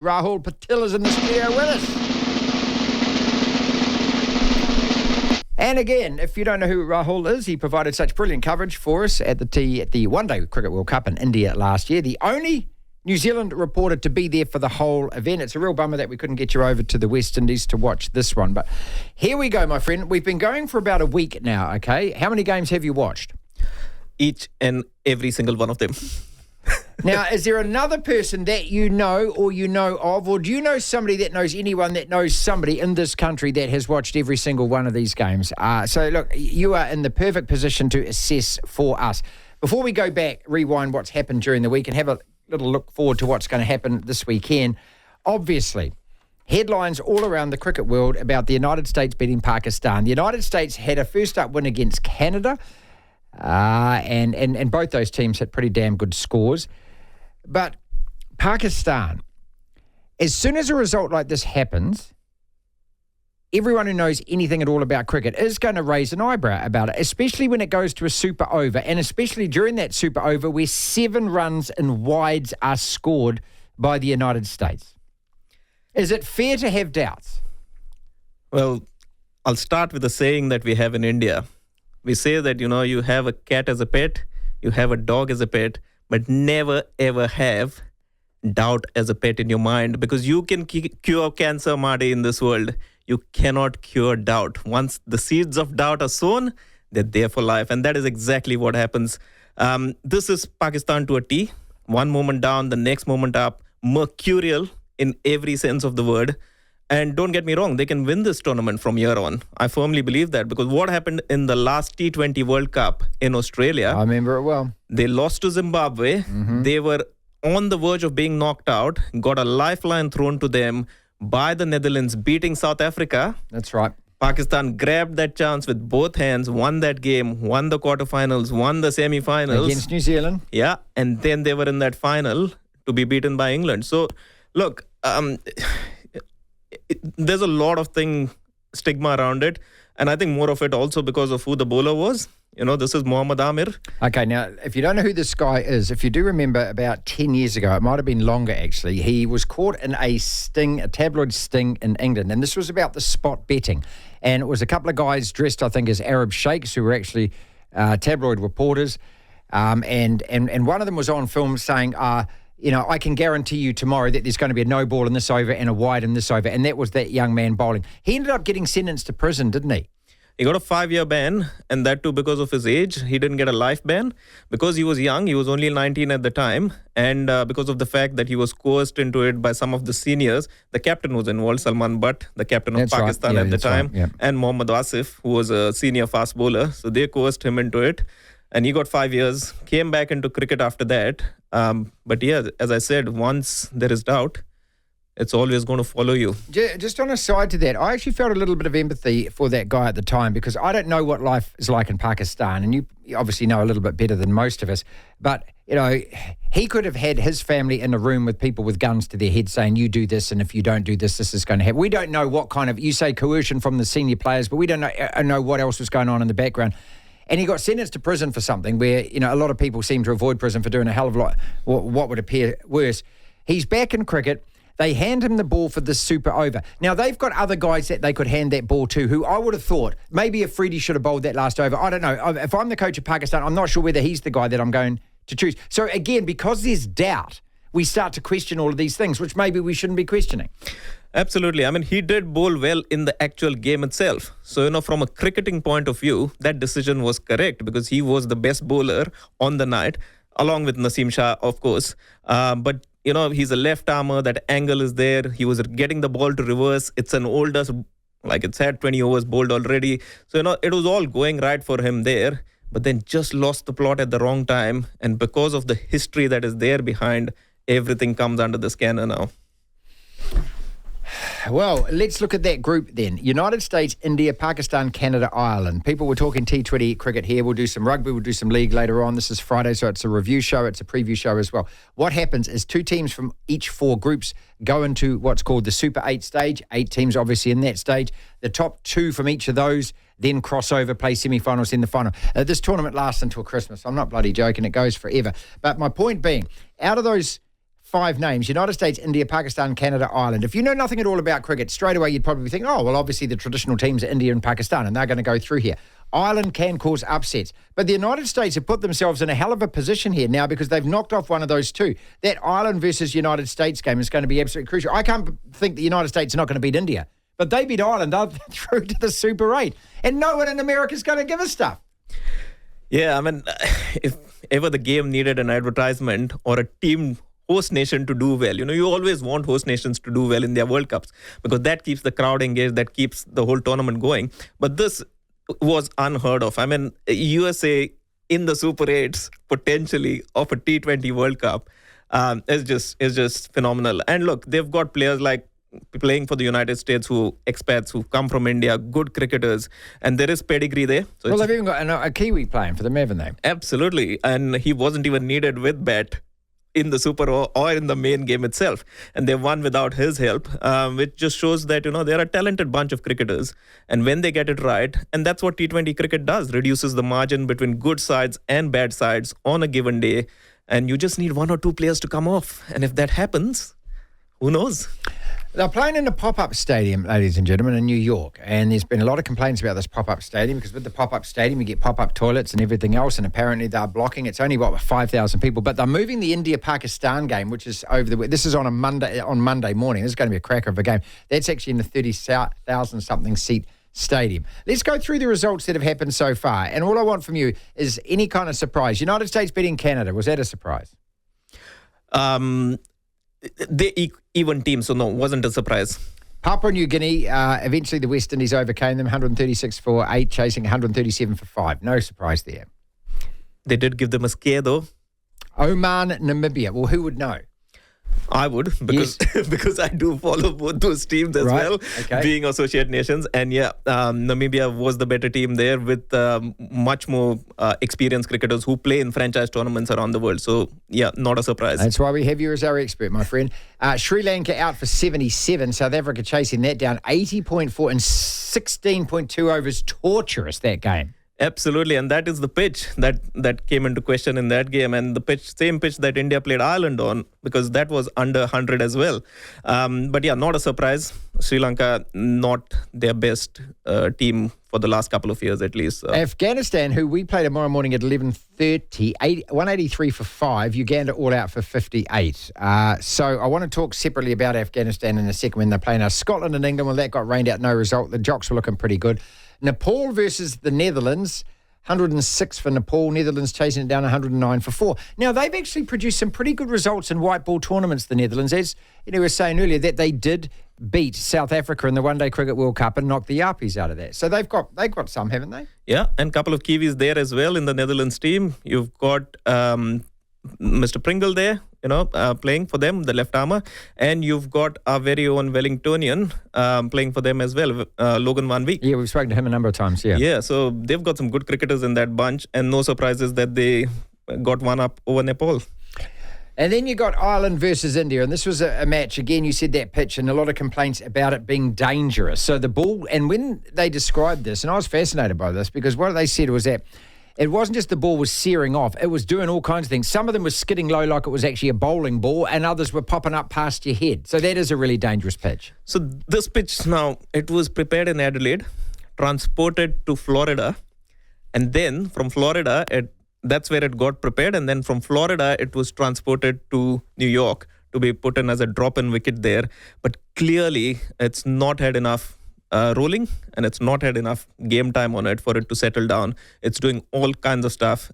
Rahul Patil is in the studio with us. And again, if you don't know who Rahul is, he provided such brilliant coverage for us at the One-Day Cricket World Cup in India last year. The only New Zealand reporter to be there for the whole event. It's a real bummer that we couldn't get you over to the West Indies to watch this one. But here we go, my friend. We've been going for about a week now, okay? How many games have you watched? Each and every single one of them. Now, is there another person that you know or you know of, or do you know somebody that knows anyone that knows somebody in this country that has watched every single one of these games? So, look, you are in the perfect position to assess for us. Before we go back, rewind what's happened during the week and have a little look forward to what's going to happen this weekend. Obviously, headlines all around the cricket world about the United States beating Pakistan. The United States had a first-up win against Canada, and both those teams had pretty damn good scores. But Pakistan, as soon as a result like this happens, everyone who knows anything at all about cricket is going to raise an eyebrow about it, especially when it goes to a super over, and especially during that super over where 7 runs in wides are scored by the United States. Is it fair to have doubts? Well, I'll start with the saying that we have in India. We say that, you have a cat as a pet, you have a dog as a pet, but never ever have doubt as a pet in your mind, because you can cure cancer, Marty, in this world. You cannot cure doubt. Once the seeds of doubt are sown, they're there for life. And that is exactly what happens. This is Pakistan to a T. One moment down, the next moment up. Mercurial in every sense of the word. And don't get me wrong, they can win this tournament from here on. I firmly believe that, because what happened in the last T20 World Cup in Australia, I remember it well. They lost to Zimbabwe. Mm-hmm. They were on the verge of being knocked out, got a lifeline thrown to them by the Netherlands beating South Africa. That's right. Pakistan grabbed that chance with both hands, won that game, won the quarterfinals, won the semi-finals. Against New Zealand. Yeah, and then they were in that final to be beaten by England. So, look, there's a lot of stigma around it. And I think more of it also because of who the bowler was. This is Mohammad Amir. Okay, now, if you don't know who this guy is, if you do remember about 10 years ago, it might have been longer actually, he was caught in a tabloid sting in England. And this was about the spot betting. And it was a couple of guys dressed, I think, as Arab sheikhs who were actually tabloid reporters. And one of them was on film saying, I can guarantee you tomorrow that there's going to be a no ball in this over and a wide in this over. And that was that young man bowling. He ended up getting sentenced to prison, didn't he? He got a 5-year ban, and that too because of his age. He didn't get a life ban because he was young. He was only 19 at the time. And because of the fact that he was coerced into it by some of the seniors. The captain was involved, Salman Butt, the captain of Pakistan at the time, and Mohammad Asif, who was a senior fast bowler. So they coerced him into it. And he got 5 years, came back into cricket after that. But yeah, as I said, once there is doubt, it's always going to follow you. Just on a side to that, I actually felt a little bit of empathy for that guy at the time, because I don't know what life is like in Pakistan, and you obviously know a little bit better than most of us. But, he could have had his family in a room with people with guns to their head saying, you do this, and if you don't do this, this is going to happen. We don't know what kind of, you say coercion from the senior players, but we don't know what else was going on in the background. And he got sentenced to prison for something where, a lot of people seem to avoid prison for doing a hell of a lot, what would appear worse. He's back in cricket. They hand him the ball for this super over. Now, they've got other guys that they could hand that ball to who I would have thought, maybe if Freddie should have bowled that last over. I don't know. If I'm the coach of Pakistan, I'm not sure whether he's the guy that I'm going to choose. So, again, because there's doubt, we start to question all of these things, which maybe we shouldn't be questioning. Absolutely. I mean, he did bowl well in the actual game itself. So, from a cricketing point of view, that decision was correct because he was the best bowler on the night, along with Naseem Shah, of course. But he's a left armer. That angle is there. He was getting the ball to reverse. It's an older, like it's had 20 overs bowled already. So, it was all going right for him there. But then just lost the plot at the wrong time. And because of the history that is there behind, everything comes under the scanner now. Well, let's look at that group then. United States, India, Pakistan, Canada, Ireland. People were talking T20 cricket here. We'll do some rugby. We'll do some league later on. This is Friday, so it's a review show. It's a preview show as well. What happens is 2 teams from each 4 groups go into what's called the Super 8 stage. 8 teams obviously in that stage. The top 2 from each of those then cross over, play semi-finals, then the final. This tournament lasts until Christmas. I'm not bloody joking. It goes forever. But my point being, out of those 5 names: United States, India, Pakistan, Canada, Ireland. If you know nothing at all about cricket, straight away you'd probably think, oh, well, obviously the traditional teams are India and Pakistan, and they're going to go through here. Ireland can cause upsets. But the United States have put themselves in a hell of a position here now because they've knocked off one of those two. That Ireland versus United States game is going to be absolutely crucial. I can't think the United States are not going to beat India, but they beat Ireland. They're through to the Super 8. And no one in America is going to give a stuff. Yeah, I mean, if ever the game needed an advertisement or a team host nation to do well, you always want host nations to do well in their World Cups because that keeps the crowd engaged, that keeps the whole tournament going. But this was unheard of. I mean, USA in the Super 8s potentially of a T20 World Cup is just phenomenal. And look, they've got players like playing for the United States expats who come from India, good cricketers, and there is pedigree there. So well, they've even got a Kiwi playing for them, haven't they? Absolutely, and he wasn't even needed with bat in the Super or in the main game itself, and they won without his help, which just shows that they're a talented bunch of cricketers, and when they get it right, and that's what T20 cricket does, reduces the margin between good sides and bad sides on a given day, and you just need 1 or 2 players to come off, and if that happens, who knows? They're playing in a pop-up stadium, ladies and gentlemen, in New York. And there's been a lot of complaints about this pop-up stadium because with the pop-up stadium, you get pop-up toilets and everything else. And apparently they're blocking. It's only, 5,000 people. But they're moving the India-Pakistan game, which is this is on Monday morning. This is going to be a cracker of a game. That's actually in the 30,000-something seat stadium. Let's go through the results that have happened so far. And all I want from you is any kind of surprise. United States beating Canada. Was that a surprise? They even team, so no, wasn't a surprise. Papua New Guinea, eventually the West Indies overcame them, 136 for 8, chasing 137 for 5. No surprise there. They did give them a scare, though. Oman, Namibia. Well, who would know? I would, because because I do follow both those teams as well, being associate nations. And Namibia was the better team there with much more experienced cricketers who play in franchise tournaments around the world. So, not a surprise. That's why we have you as our expert, my friend. Sri Lanka out for 77. South Africa chasing that down 80.4 and 16.2 overs. Torturous, that game. Absolutely, and that is the pitch that came into question in that game, and the same pitch that India played Ireland on, because that was under 100 as well. But not a surprise. Sri Lanka, not their best team for the last couple of years at least. Afghanistan, who we play tomorrow morning at 11:30, 183 for 5. Uganda all out for 58. So I want to talk separately about Afghanistan in a second when they're playing us. Scotland and England, well, that got rained out, no result. The Jocks were looking pretty good. Nepal versus the Netherlands, 106 for Nepal. Netherlands chasing it down 109 for 4. Now, they've actually produced some pretty good results in white ball tournaments, the Netherlands. As we were saying earlier, that they did beat South Africa in the One Day Cricket World Cup and knock the Yarpies out of that. So they've got some, haven't they? Yeah, and a couple of Kiwis there as well in the Netherlands team. You've got Mr. Pringle there, playing for them, the left armour. And you've got our very own Wellingtonian playing for them as well, Logan Van Beek. Yeah, we've spoken to him a number of times, yeah. Yeah, so they've got some good cricketers in that bunch, and no surprises that they got one up over Nepal. And then you got Ireland versus India, and this was a match, again, you said that pitch, and a lot of complaints about it being dangerous. So the ball, and when they described this, and I was fascinated by this, because what they said was that it wasn't just the ball was searing off, it was doing all kinds of things. Some of them were skidding low like it was actually a bowling ball, and others were popping up past your head. So that is a really dangerous pitch. So this pitch now, it was prepared in Adelaide, transported to Florida, and then from Florida, that's where it got prepared, and then from Florida, it was transported to New York to be put in as a drop-in wicket there. But clearly, it's not had enough rolling, and it's not had enough game time on it for it to settle down. It's doing all kinds of stuff.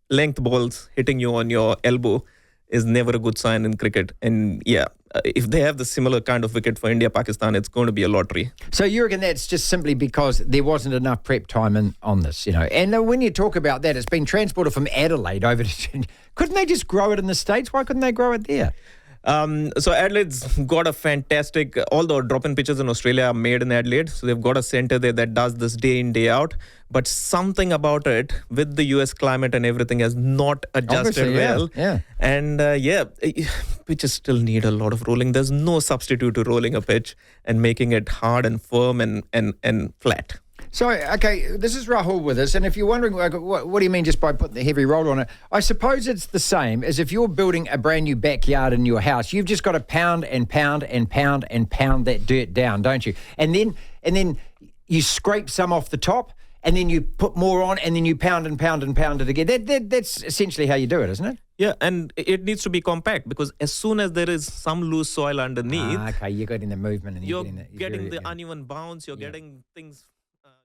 Length balls hitting you on your elbow is never a good sign in cricket. And if they have the similar kind of wicket for India, Pakistan, it's going to be a lottery. So you reckon that's just simply because there wasn't enough prep time on this, And when you talk about that, it's been transported from Adelaide over to... Couldn't they just grow it in the States? Why couldn't they grow it there? So Adelaide's got a fantastic, all the drop-in pitches in Australia are made in Adelaide. So they've got a centre there that does this day in, day out. But something about it with the US climate and everything has not adjusted well. Yeah. And pitches still need a lot of rolling. There's no substitute to rolling a pitch and making it hard and firm and flat. So, okay, this is Rahul with us, and if you're wondering, what do you mean just by putting the heavy roller on it? I suppose it's the same as if you're building a brand new backyard in your house. You've just got to pound and pound and pound and pound that dirt down, don't you? And then you scrape some off the top, and then you put more on, and then you pound and pound and pound it again. That's essentially how you do it, isn't it? Yeah, and it needs to be compact, because as soon as there is some loose soil underneath, okay, you're getting the movement, and you're getting the uneven bounce, you're getting things